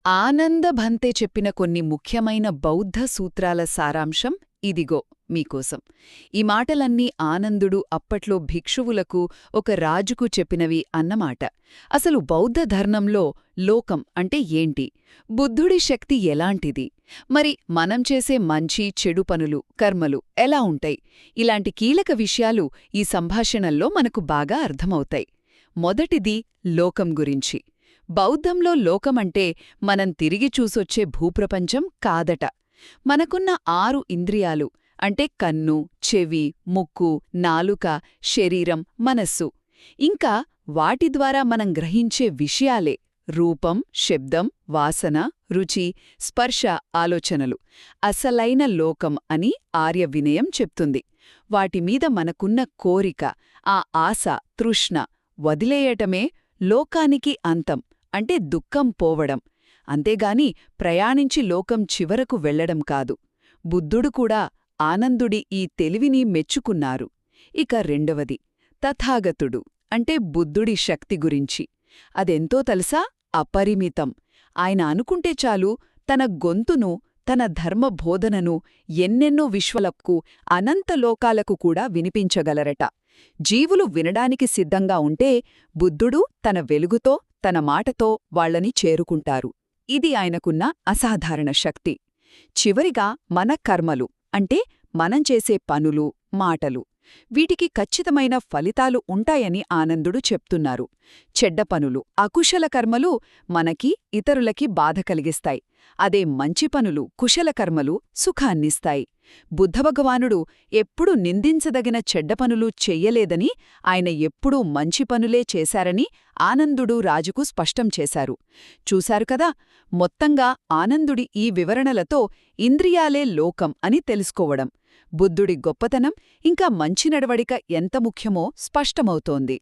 ఆనంద భంతే చెప్పిన కొన్ని ముఖ్యమైన బౌద్ధ సూత్రాల సారాంశం ఇదిగో మీకోసం. ఈ మాటలన్నీ ఆనందుడు అప్పట్లో భిక్షువులకు ఒక రాజుకు చెప్పినవి అన్నమాట. అసలు బౌద్ధ ధర్మంలో లోకం అంటే ఏంటి? బుద్ధుడి శక్తి ఎలాంటిది? మరి మనం చేసే మంచి చెడు పనులు కర్మలు ఎలా ఉంటాయి? ఇలాంటి కీలక విషయాలు ఈ సంభాషణల్లో మనకు బాగా అర్థమవుతాయి. మొదటిది లోకం గురించి. బౌద్ధంలో లోకమంటే మనం తిరిగి చూసొచ్చే భూప్రపంచం కాదట. మనకున్న 6 ఇంద్రియాలు అంటే కన్ను, చెవి, ముక్కు, నాలుక, శరీరం, మనస్సు. ఇంకా వాటి ద్వారా మనం గ్రహించే విషయాలే రూపం, శబ్దం, వాసన, రుచి, స్పర్శ, ఆలోచనలు అసలైన లోకం అని ఆర్యవినయం చెప్తుంది. వాటిమీద మనకున్న కోరిక, ఆ ఆశ, తృష్ణ వదిలేయటమే లోకానికి అంతం అంటే దుఃఖం పోవడం. అంతేగాని ప్రయాణించి లోకం చివరకు వెళ్లడం కాదు. బుద్ధుడు కూడా ఆనందుడి ఈ తెలివిని మెచ్చుకున్నారు. ఇక రెండవది తథాగతుడు అంటే బుద్ధుడి శక్తి గురించి. అదెంతో తెలుసా? అపరిమితం. ఆయన అనుకుంటే చాలు తన గొంతును, తన ధర్మబోధనను ఎన్నెన్నో విశ్వలకు, అనంత లోకాలకు కూడా వినిపించగలరట. జీవులు వినడానికి సిద్ధంగా ఉంటే బుద్ధుడు తన వెలుగుతో, తన మాటతో వాళ్లని చేరుకుంటారు. ఇది ఆయనకున్న అసాధారణ శక్తి. చివరిగా మన కర్మలు అంటే మనం చేసే పనులు, మాటలు. వీటికి ఖచ్చితమైన ఫలితాలు ఉంటాయని ఆనందుడు చెప్తున్నారు. చెడ్డ పనులు, అకుశల కర్మలు మనకి, ఇతరులకి బాధ కలిగిస్తాయి. అదే మంచి పనులు, కుశల కర్మలు సుఖాన్నిస్తాయి. బుద్ధభగవానుడు ఎప్పుడూ నిందించదగిన చెడ్డ పనులు చెయ్యలేదని, ఆయన ఎప్పుడూ మంచి పనులే చేశారని ఆనందుడు రాజుకు స్పష్టం చేశారు. చూశారు కదా, మొత్తంగా ఆనందుడి ఈ వివరణలతో ఇంద్రియాలే లోకం అని తెలుసుకోవడం, బుద్ధుడి గొప్పతనం ఇంకా మంచి నడవడిక ఎంత ముఖ్యమో స్పష్టమవుతోంది.